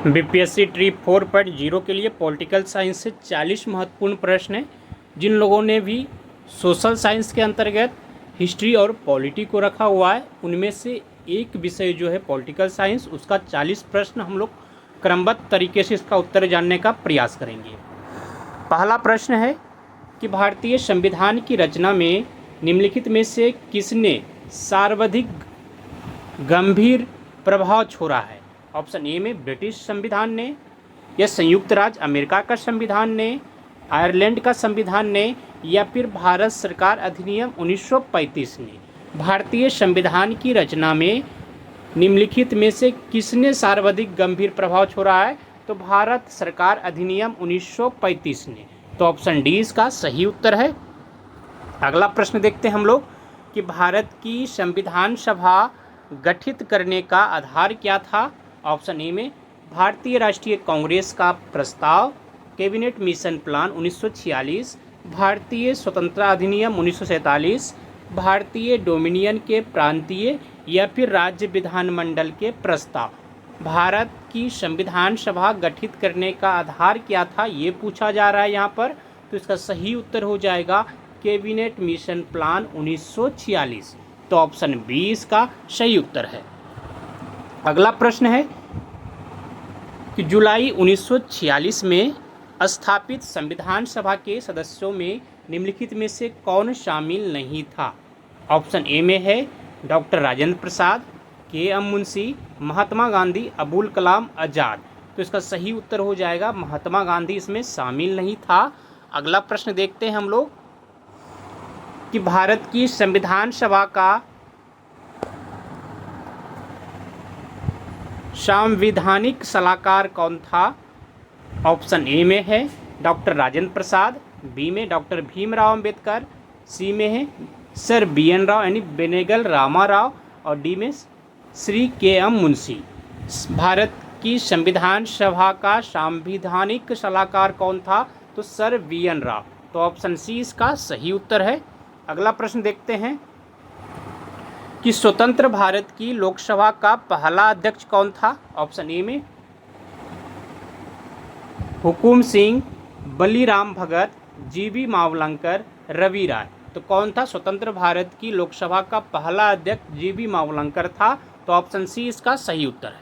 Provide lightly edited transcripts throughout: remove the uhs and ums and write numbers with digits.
BPSC trip 4.0 के लिए political science से 40 महत्वपूर्ण प्रश्न हैं। जिन लोगों ने भी सोशल साइंस के अंतर्गत हिस्ट्री और पॉलिटी को रखा हुआ है, उनमें से एक विषय जो है पॉलिटिकल साइंस, उसका 40 प्रश्न हम लोग क्रमबद्ध तरीके से इसका उत्तर जानने का प्रयास करेंगे। पहला प्रश्न है कि भारतीय संविधान की रचना में निम्नलिखित में से किसने सर्वाधिक गंभीर प्रभाव छोड़ा है? ऑप्शन ए में ब्रिटिश संविधान ने, या संयुक्त राज्य अमेरिका का संविधान ने, आयरलैंड का संविधान ने, या फिर भारत सरकार अधिनियम 1935 ने। भारतीय संविधान की रचना में निम्नलिखित में से किसने सर्वाधिक गंभीर प्रभाव छोड़ा है? तो भारत सरकार अधिनियम 1935 ने। तो ऑप्शन डी इसका सही उत्तर है। अगला प्रश्न देखते हैं हम लोग कि भारत की संविधान सभा गठित करने का आधार क्या था? ऑप्शन ए में भारतीय राष्ट्रीय कांग्रेस का प्रस्ताव, कैबिनेट मिशन प्लान 1946, भारतीय स्वतंत्रता अधिनियम 1947, भारतीय डोमिनियन के प्रांतीय या फिर राज्य विधानमंडल के प्रस्ताव। भारत की संविधान सभा गठित करने का आधार क्या था, ये पूछा जा रहा है यहाँ पर। तो इसका सही उत्तर हो जाएगा कैबिनेट मिशन प्लान 1946। तो ऑप्शन बी इसका सही उत्तर है। अगला प्रश्न है कि जुलाई 1946 में स्थापित संविधान सभा के सदस्यों में निम्नलिखित में से कौन शामिल नहीं था? ऑप्शन ए में है डॉक्टर राजेंद्र प्रसाद, के एम मुंशी, महात्मा गांधी, अबुल कलाम आज़ाद। तो इसका सही उत्तर हो जाएगा महात्मा गांधी इसमें शामिल नहीं था। अगला प्रश्न देखते हैं हम लोग कि भारत की संविधान सभा का संवैधानिक सलाहकार कौन था? ऑप्शन ए में है डॉक्टर राजेंद्र प्रसाद, बी में डॉक्टर भीमराव अंबेडकर, सी में है सर बी एन राव यानी बेनेगल रामाराव, और डी में श्री के एम मुंशी। भारत की संविधान सभा का संवैधानिक सलाहकार कौन था? तो सर बी एन राव। तो ऑप्शन सी इसका सही उत्तर है। अगला प्रश्न देखते हैं कि स्वतंत्र भारत की लोकसभा का पहला अध्यक्ष कौन था? ऑप्शन ए में हुकुम सिंह, बलीराम भगत, जीबी मावलंकर, रवि राय। तो कौन था स्वतंत्र भारत की लोकसभा का पहला अध्यक्ष? जीबी मावलंकर था। तो ऑप्शन सी इसका सही उत्तर है।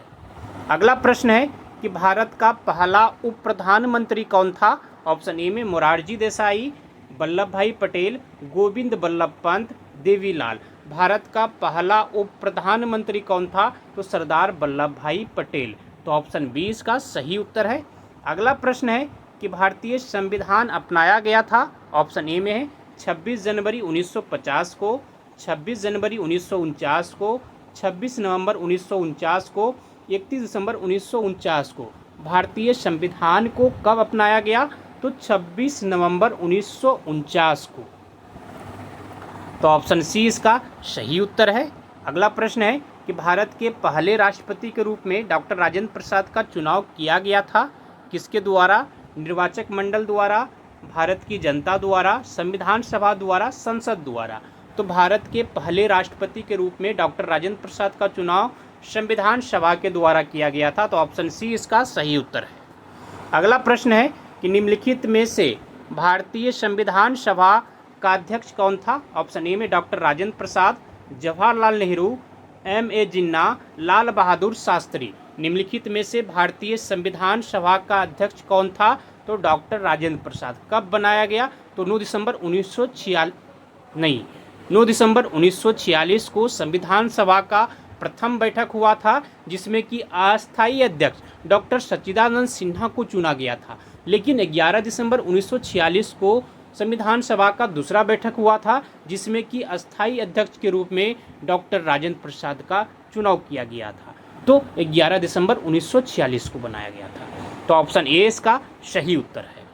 अगला प्रश्न है कि भारत का पहला उप प्रधानमंत्री कौन था? ऑप्शन ए में मोरारजी देसाई, वल्लभ भाई पटेल, गोविंद बल्लभ पंत, देवीलाल। भारत का पहला उप प्रधानमंत्री कौन था? तो सरदार वल्लभ भाई पटेल। तो ऑप्शन बी इसका सही उत्तर है। अगला प्रश्न है कि भारतीय संविधान अपनाया गया था। ऑप्शन ए में है 26 जनवरी 1950 को, 26 जनवरी 1949 को, 26 नवंबर 1949 को, 31 दिसंबर 1949 को। भारतीय संविधान को कब अपनाया गया? तो 26 नवंबर 1949 को। तो ऑप्शन सी इसका सही उत्तर है। अगला प्रश्न है कि भारत के पहले राष्ट्रपति के रूप में डॉक्टर राजेंद्र प्रसाद का चुनाव किया गया था। किसके द्वारा? निर्वाचक मंडल द्वारा, भारत की जनता द्वारा, संविधान सभा द्वारा, संसद द्वारा। तो भारत के पहले राष्ट्रपति के रूप में डॉक्टर राजेंद्र प्रसाद का चुनाव संविधान सभा के द्वारा किया गया था। तो ऑप्शन सी इसका सही उत्तर है। अगला प्रश्न है कि निम्नलिखित में से भारतीय संविधान सभा का अध्यक्ष कौन था? ऑप्शन ए में doctor Rajendra Prasad, Jawaharlal Nehru, M A Jinnah, Lal Bahadur Shastri. निम्नलिखित में से भारतीय संविधान सभा का अध्यक्ष कौन था? तो डॉक्टर राजेंद्र प्रसाद। कब बनाया गया? तो 9 दिसंबर 1946 को संविधान सभा का प्रथम बैठक हुआ था, जिसमें कि अस्थायी अध्यक्ष डॉक्टर सच्चिदानंद सिन्हा को चुना गया था। लेकिन 11 दिसंबर 1946 को संविधान सभा का दूसरा बैठक हुआ था, जिसमें कि अस्थायी अध्यक्ष के रूप में डॉक्टर राजेंद्र प्रसाद का चुनाव किया गया था। तो 11 दिसंबर 1946 को बनाया गया था। तो ऑप्शन ए इसका सही उत्तर है।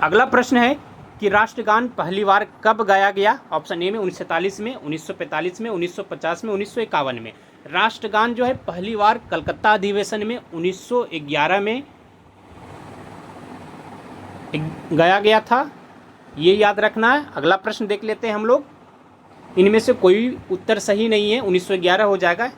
अगला प्रश्न है कि राष्ट्रगान पहली बार कब गाया गया? ऑप्शन ए में 1947 में, 1945 में, 1950 में, 1951 में। राष्ट्रगान जो है पहली बार कलकत्ता अधिवेशन में 1911 में गाया गया था, ये याद रखना है। अगला प्रश्न देख लेते हैं हम लोग। इनमें से कोई उत्तर सही नहीं है, 1911 हो जाएगा।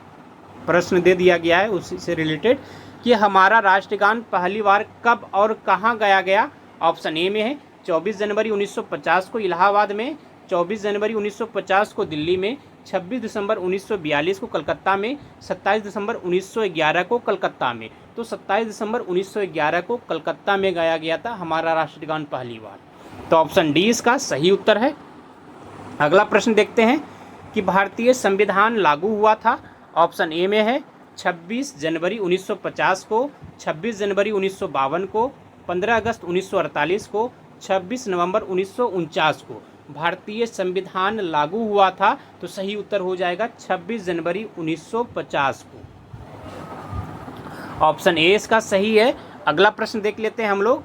प्रश्न दे दिया गया है उसी से रिलेटेड कि हमारा राष्ट्रगान पहली बार कब और कहाँ गाया गया। ऑप्शन ए में है 24 जनवरी 1950 को इलाहाबाद में, 24 जनवरी 1950 को दिल्ली में, 26 दिसंबर 1942 को कलकत्ता में, 27 दिसंबर 1911 को कलकत्ता में। तो 27 दिसंबर 1911 को कलकत्ता में गाया गया था हमारा राष्ट्रगान पहली बार। तो ऑप्शन डी इसका सही उत्तर है। अगला प्रश्न देखते हैं कि भारतीय संविधान लागू हुआ था। ऑप्शन ए में है 26 जनवरी 1950 को, 26 जनवरी 1952 को, 15 अगस्त 1948 को, 26 नवंबर 1949 को भारतीय संविधान लागू हुआ था। तो सही उत्तर हो जाएगा 26 जनवरी 1950 को। ऑप्शन ए इसका सही है। अगला प्रश्न देख लेते हैं हम लोग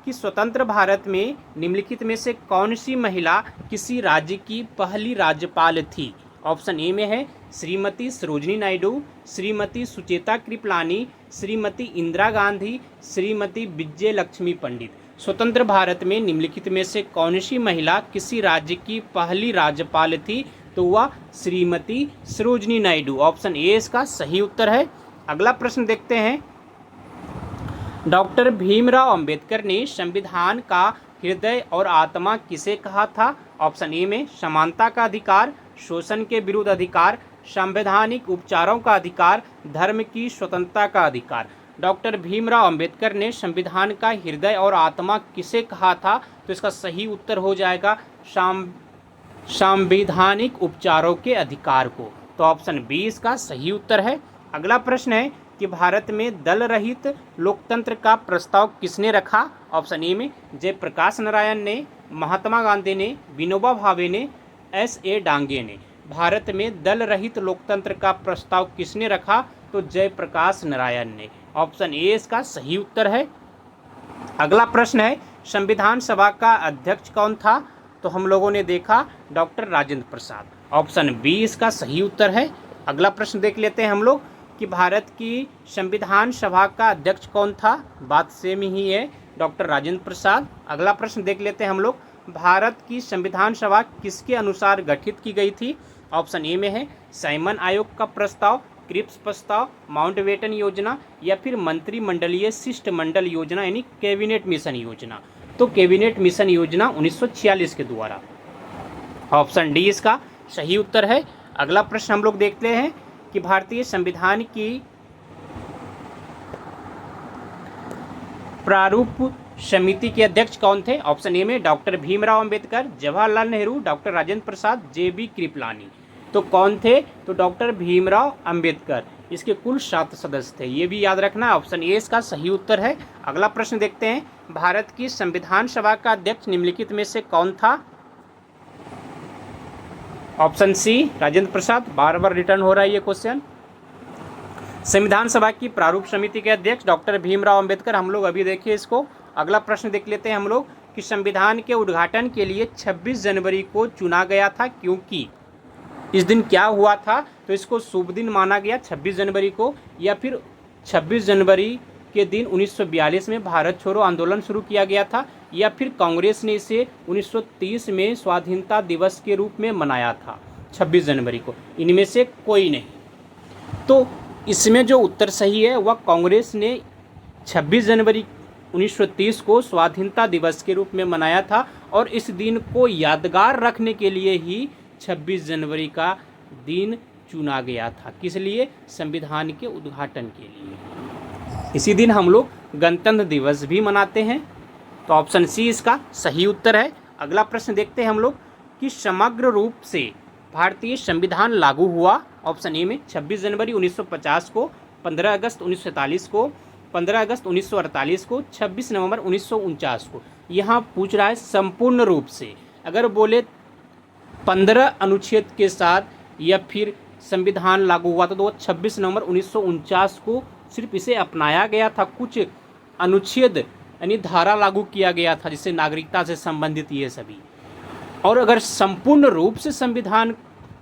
कि स्वतंत्र भारत में निम्नलिखित में से कौन सी महिला किसी राज्य की पहली राज्यपाल थी। ऑप्शन ए में है श्रीमती सरोजिनी नायडू, श्रीमती सुचेता कृपलानी, श्रीमती इंदिरा गांधी, श्रीमती विजय लक्ष्मी पंडित। स्वतंत्र भारत में निम्नलिखित में से कौन सी महिला किसी राज्य की पहली राज्यपाल थी। तो वह श्रीमती सरोजिनी नायडू। ऑप्शन ए इसका सही उत्तर है। अगला प्रश्न देखते हैं, डॉक्टर भीमराव अंबेडकर ने संविधान का हृदय और आत्मा किसे कहा था। ऑप्शन ए में समानता का अधिकार, शोषण के विरुद्ध अधिकार, संवैधानिक उपचारों का अधिकार, धर्म की स्वतंत्रता का अधिकार। डॉक्टर भीमराव अंबेडकर ने संविधान का हृदय और आत्मा किसे कहा था। तो इसका सही उत्तर हो जाएगा संवैधानिक उपचारों के अधिकार को। तो ऑप्शन बी इसका सही उत्तर है। अगला प्रश्न है कि भारत में दल रहित लोकतंत्र का प्रस्ताव किसने रखा। ऑप्शन ए में जयप्रकाश नारायण ने, महात्मा गांधी ने, विनोबा भावे ने, S.A. डांगे ने। भारत में दल रहित लोकतंत्र का प्रस्ताव किसने रखा। तो जयप्रकाश नारायण ने। ऑप्शन ए इसका सही उत्तर है। अगला प्रश्न है संविधान सभा का अध्यक्ष कौन था। तो हम लोगों ने देखा डॉक्टर राजेंद्र प्रसाद। ऑप्शन बी इसका सही उत्तर है। अगला प्रश्न देख लेते हैं हम लोग कि भारत की संविधान सभा का अध्यक्ष कौन था। बात सेम ही है, डॉक्टर राजेंद्र प्रसाद। अगला प्रश्न देख लेते हैं हम लोग, भारत की संविधान सभा किसके अनुसार गठित की गई थी। ऑप्शन ए में है साइमन आयोग का प्रस्ताव, क्रिप्स प्रस्ताव, माउंटबेटन योजना या फिर मंत्रिमंडलीय शिष्टमंडल योजना यानी कैबिनेट मिशन योजना। तो कैबिनेट मिशन योजना 1946 के द्वारा। ऑप्शन डी इसका सही उत्तर है। अगला प्रश्न हम लोग देखते हैं कि भारतीय संविधान की प्रारूप समिति के अध्यक्ष कौन थे। ऑप्शन ए में डॉक्टर भीमराव अंबेडकर, जवाहरलाल नेहरू, डॉक्टर राजेंद्र प्रसाद, J.B. कृपलानी। तो कौन थे। तो डॉक्टर भीमराव अंबेडकर। इसके कुल 7 सदस्य थे, ये भी याद रखना। ऑप्शन ए इसका सही उत्तर है। अगला प्रश्न देखते हैं, भारत की संविधान सभा का अध्यक्ष निम्नलिखित में से कौन था। Option C Rajendra Prasad. बार बार रिटर्न हो रहा है ये क्वेश्चन। संविधान सभा की प्रारूप समिति के अध्यक्ष डॉक्टर भीमराव अंबेडकर। हम लोग अभी देखिए इसको। अगला प्रश्न देख लेते हैं हम लोग कि संविधान के उद्घाटन के लिए 26 जनवरी को चुना गया था, क्योंकि इस दिन क्या हुआ था। तो इसको शुभ दिन माना गया 26 जनवरी को, या फिर 26 जनवरी के दिन 1942 में भारत छोड़ो आंदोलन शुरू किया गया था, या फिर कांग्रेस ने इसे 1930 में स्वाधीनता दिवस के रूप में मनाया था 26 जनवरी को। इनमें से कोई नहीं। तो इसमें जो उत्तर सही है वह कांग्रेस ने 26 जनवरी 1930 को स्वाधीनता दिवस के रूप में मनाया था, और इस दिन को यादगार रखने के लिए ही 26 जनवरी का दिन चुना गया था। किस लिए। संविधान के उद्घाटन के लिए। इसी दिन हम लोग गणतंत्र दिवस भी मनाते हैं। तो ऑप्शन सी इसका सही उत्तर है। अगला प्रश्न देखते हैं हम लोग कि समग्र रूप से भारतीय संविधान लागू हुआ। ऑप्शन ए में 26 जनवरी 1950 को, 15 अगस्त 1947 को, 15 अगस्त 1948 को, 26 नवंबर 1949 को। यहाँ पूछ रहा है संपूर्ण रूप से। अगर बोले 15 अनुच्छेद के साथ या फिर संविधान लागू हुआ था, तो 26 नवंबर 1949 को सिर्फ इसे अपनाया गया था। कुछ अनुच्छेद यानी धारा लागू किया गया था, जिससे नागरिकता से संबंधित ये सभी। और अगर संपूर्ण रूप से संविधान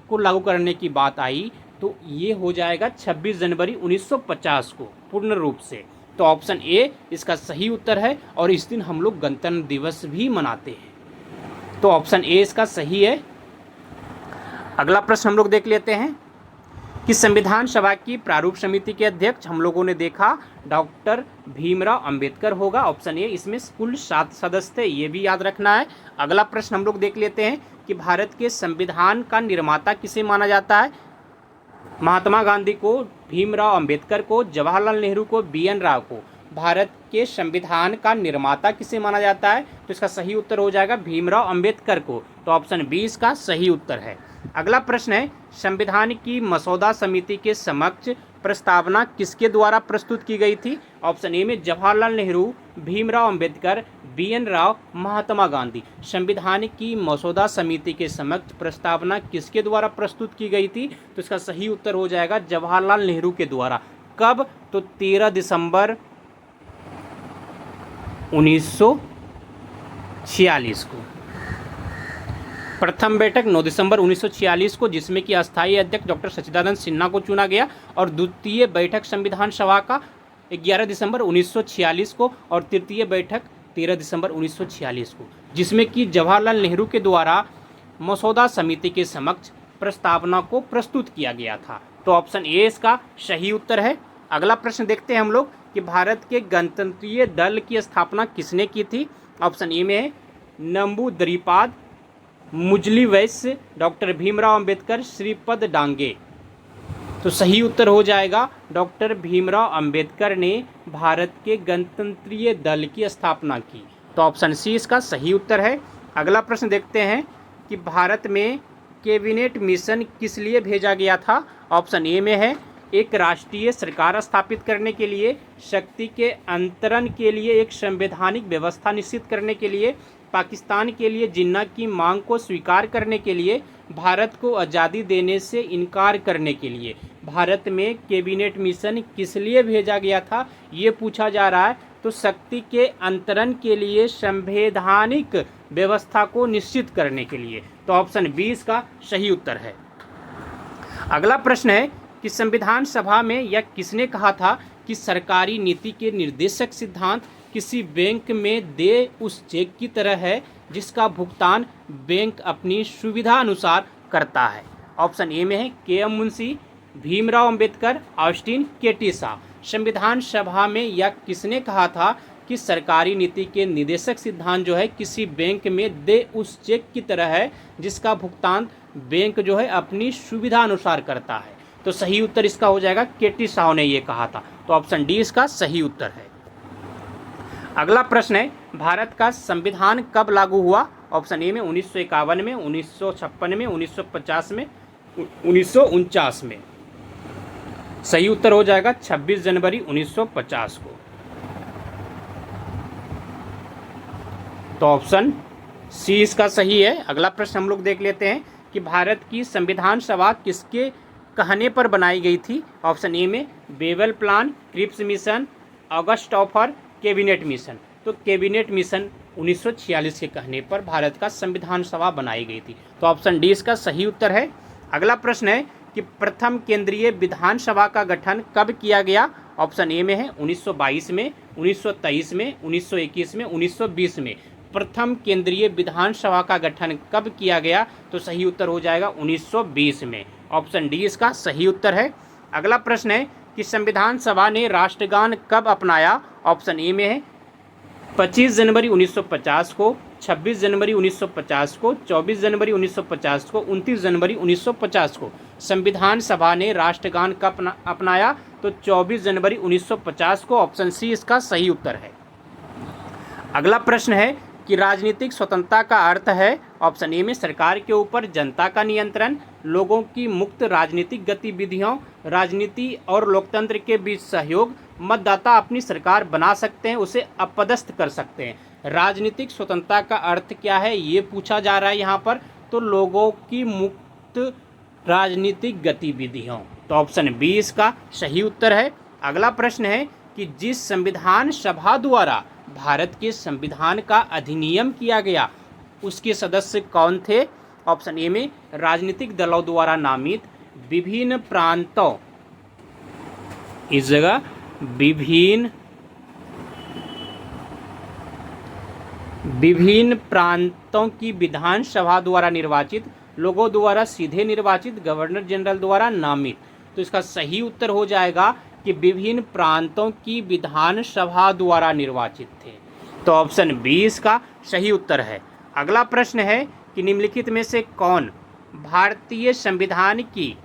को लागू करने की बात आई तो ये हो जाएगा 26 जनवरी 1950 को पूर्ण रूप से। तो ऑप्शन ए इसका सही उत्तर है, और इस दिन हम लोग गणतंत्र दिवस भी मनाते हैं। तो ऑप्शन ए इसका सही है। अगला प्रश्न हम लोग देख लेते हैं कि कि संविधान सभा की प्रारूप समिति के अध्यक्ष हम लोगों ने देखा डॉक्टर भीमराव अंबेडकर होगा, ऑप्शन ए। इसमें कुल 7 सदस्य थे, ये भी याद रखना है। अगला प्रश्न हम लोग देख लेते हैं कि भारत के संविधान का निर्माता किसे माना जाता है। महात्मा गांधी को, भीमराव अंबेडकर को, जवाहरलाल नेहरू को, BN राव को। भारत के संविधान का निर्माता किसे माना जाता है, तो इसका सही उत्तर हो जाएगा भीमराव अंबेडकर को। तो ऑप्शन बी इसका सही उत्तर है। अगला प्रश्न है संविधान की मसौदा समिति के समक्ष प्रस्तावना किसके द्वारा प्रस्तुत की गई थी। ऑप्शन ए में जवाहरलाल नेहरू, भीमराव अंबेडकर, BN राव, महात्मा गांधी। संविधान की मसौदा समिति के समक्ष प्रस्तावना किसके द्वारा प्रस्तुत की गई थी, तो इसका सही उत्तर हो जाएगा जवाहरलाल नेहरू के द्वारा। कब, तो 13 दिसंबर 1946 को। प्रथम बैठक 9 दिसंबर 1946 को, जिसमें कि अस्थायी अध्यक्ष डॉक्टर सच्चिदानंद सिन्हा को चुना गया, और द्वितीय बैठक संविधान सभा का 11 दिसंबर 1946 को, और तृतीय बैठक 13 दिसंबर 1946 को, जिसमें कि जवाहरलाल नेहरू के द्वारा मसौदा समिति के समक्ष प्रस्तावना को प्रस्तुत किया गया था। तो ऑप्शन ए इसका सही उत्तर है। अगला प्रश्न देखते हैं हम लोग कि भारत के गणतंत्रीय दल की स्थापना किसने की थी। ऑप्शन ए में है नंबूदरीपाद, मुजली वैश्य, डॉक्टर भीमराव अंबेडकर, श्रीपद डांगे। तो सही उत्तर हो जाएगा डॉक्टर भीमराव अंबेडकर ने भारत के गणतंत्रीय दल की स्थापना की। तो ऑप्शन सी इसका सही उत्तर है। अगला प्रश्न देखते हैं कि भारत में कैबिनेट मिशन किस लिए भेजा गया था। ऑप्शन ए में है एक राष्ट्रीय सरकार स्थापित करने के लिए, शक्ति के अंतरण के लिए, एक संवैधानिक व्यवस्था निश्चित करने के लिए, पाकिस्तान के लिए जिन्ना की मांग को स्वीकार करने के लिए, भारत को आज़ादी देने से इनकार करने के लिए। भारत में कैबिनेट मिशन किस लिए भेजा गया था ये पूछा जा रहा है। तो शक्ति के अंतरण के लिए, संवैधानिक व्यवस्था को निश्चित करने के लिए। तो ऑप्शन बी इसका सही उत्तर है। अगला प्रश्न है कि संविधान सभा में यह किसने कहा था कि सरकारी नीति के निर्देशक सिद्धांत किसी बैंक में दे उस चेक की तरह है जिसका भुगतान बैंक अपनी सुविधा अनुसार करता है। ऑप्शन ए में है KM Munshi, Bhimrao Ambedkar, Austin, KT Shah. संविधान सभा में यह किसने कहा था कि सरकारी नीति के निर्देशक सिद्धांत जो है किसी बैंक में दे उस चेक की तरह है जिसका भुगतान बैंक जो है अपनी सुविधा अनुसार करता है। तो सही उत्तर इसका हो जाएगा KT शाह ने ये कहा था। तो ऑप्शन डी इसका सही उत्तर है। अगला प्रश्न है भारत का संविधान कब लागू हुआ। ऑप्शन ए में 1951 में, 1956 में, 1950 में, 1949 में। सही उत्तर हो जाएगा 26 जनवरी 1950 को। तो ऑप्शन सी इसका सही है। अगला प्रश्न हम लोग देख लेते हैं कि भारत की संविधान सभा किसके कहने पर बनाई गई थी। ऑप्शन ए में बेबल प्लान, क्रिप्स मिशन, अगस्त ऑफर, कैबिनेट मिशन। तो कैबिनेट मिशन 1946 के कहने पर भारत का संविधान सभा बनाई गई थी। तो ऑप्शन डी इसका सही उत्तर है। अगला प्रश्न है कि प्रथम केंद्रीय विधानसभा का गठन कब किया गया। ऑप्शन ए में है 1922 में, 1923 में, 1921 में, 1920 में। प्रथम केंद्रीय विधानसभा का गठन कब किया गया, तो सही उत्तर हो जाएगा 1920 में। ऑप्शन डी इसका सही उत्तर है। अगला प्रश्न है कि संविधान सभा ने राष्ट्रगान कब अपनाया। ऑप्शन ए में है 25 जनवरी 1950 को, 26 जनवरी 1950 को, 24 जनवरी 1950 को, 29 जनवरी 1950 को। संविधान सभा ने राष्ट्रगान कब अपनाया, तो 24 जनवरी 1950 को। ऑप्शन सी इसका सही उत्तर है। अगला प्रश्न है कि राजनीतिक स्वतंत्रता का अर्थ है। ऑप्शन ए में सरकार के ऊपर जनता का नियंत्रण, लोगों की मुक्त राजनीतिक गतिविधियों, राजनीति और लोकतंत्र के बीच सहयोग, मतदाता अपनी सरकार बना सकते हैं, उसे अपदस्थ कर सकते हैं। राजनीतिक स्वतंत्रता का अर्थ क्या है ये पूछा जा रहा है यहाँ पर। तो लोगों की मुक्त राजनीतिक गतिविधियों। तो ऑप्शन बी इसका सही उत्तर है। अगला प्रश्न है कि जिस संविधान सभा द्वारा भारत के संविधान का अधिनियम किया गया उसके सदस्य कौन थे। ऑप्शन ए में राजनीतिक दलों द्वारा नामित विभिन्न प्रांतों, इस जगह विभिन्न प्रांतों की विधानसभा द्वारा निर्वाचित, लोगों द्वारा सीधे निर्वाचित, गवर्नर जनरल द्वारा नामित। तो इसका सही उत्तर हो जाएगा कि विभिन्न प्रांतों की विधानसभा द्वारा निर्वाचित थे। तो ऑप्शन बी इसका सही उत्तर है। अगला प्रश्न है कि निम्नलिखित में से कौन भारतीय संविधान की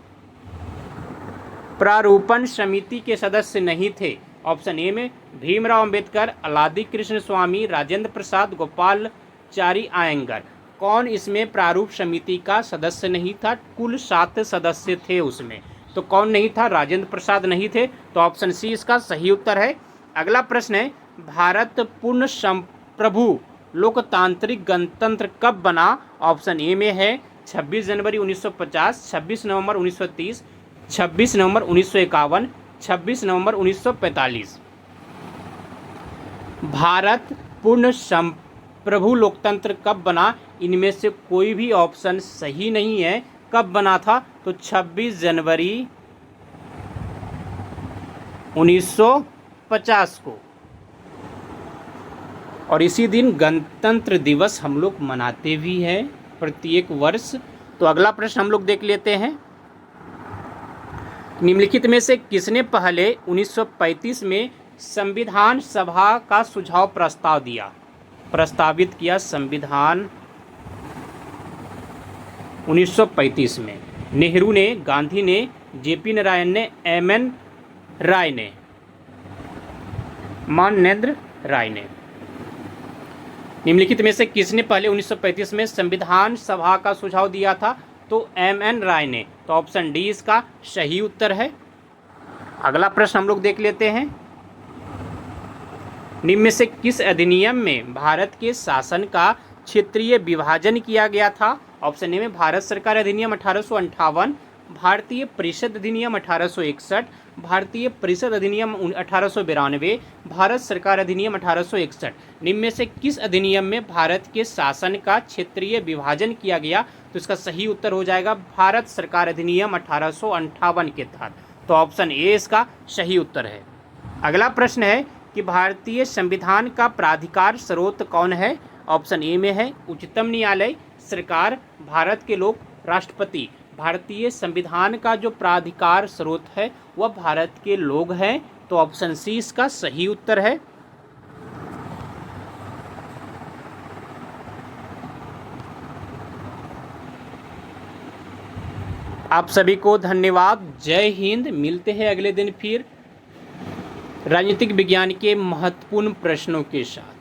प्रारूपण समिति के सदस्य नहीं थे। ऑप्शन ए में भीमराव अंबेडकर, अलादी कृष्ण स्वामी, राजेंद्र प्रसाद, गोपालचारी आयंगर। कौन इसमें प्रारूप समिति का सदस्य नहीं था? कुल 7 सदस्य थे उसमें, तो कौन नहीं था? राजेंद्र प्रसाद नहीं थे, तो ऑप्शन सी इसका सही उत्तर है। अगला प्रश्न है भारत पूर्ण संप्रभु लोकतांत्रिक गणतंत्र कब बना? ऑप्शन ए में है 26 जनवरी 1950, 26 नवंबर 1930, 26 नवंबर 1951, 26 नवंबर 1945। भारत पूर्ण संप्रभु लोकतंत्र कब बना? इनमें से कोई भी ऑप्शन सही नहीं है। कब बना था? तो 26 जनवरी 1950 को, और इसी दिन गणतंत्र दिवस हम लोग मनाते भी हैं प्रत्येक वर्ष। तो अगला प्रश्न हम लोग देख लेते हैं। निम्नलिखित में से किसने पहले 1935 में संविधान सभा का सुझाव प्रस्तावित किया? संविधान 1935 में नेहरू ने, गांधी ने, जेपी नारायण ने, एमएन राय ने, मानवेंद्र राय ने। निम्नलिखित में से किसने पहले 1935 में संविधान सभा का सुझाव दिया था? तो एमएन राय ने, तो ऑप्शन डी इसका सही उत्तर है। अगला प्रश्न हम लोग देख लेते हैं। निम्न में से किस अधिनियम में भारत के शासन का क्षेत्रीय विभाजन किया गया था? ऑप्शन ए में भारत सरकार अधिनियम 1858, भारतीय परिषद अधिनियम 1861, भारतीय परिषद अधिनियम 1892, भारत सरकार अधिनियम 1861। निम्न में से किस अधिनियम में भारत के शासन का क्षेत्रीय विभाजन किया गया? तो इसका सही उत्तर हो जाएगा भारत सरकार अधिनियम 1858 के तहत, तो ऑप्शन ए इसका सही उत्तर है। अगला प्रश्न है कि भारतीय संविधान का प्राधिकार स्रोत कौन है? ऑप्शन ए में है उच्चतम न्यायालय, सरकार, भारत के लोग, राष्ट्रपति। भारतीय संविधान का जो प्राधिकार स्रोत है वह भारत के लोग हैं, तो ऑप्शन सी इसका सही उत्तर है। आप सभी को धन्यवाद। जय हिंद। मिलते हैं अगले दिन फिर राजनीतिक विज्ञान के महत्वपूर्ण प्रश्नों के साथ।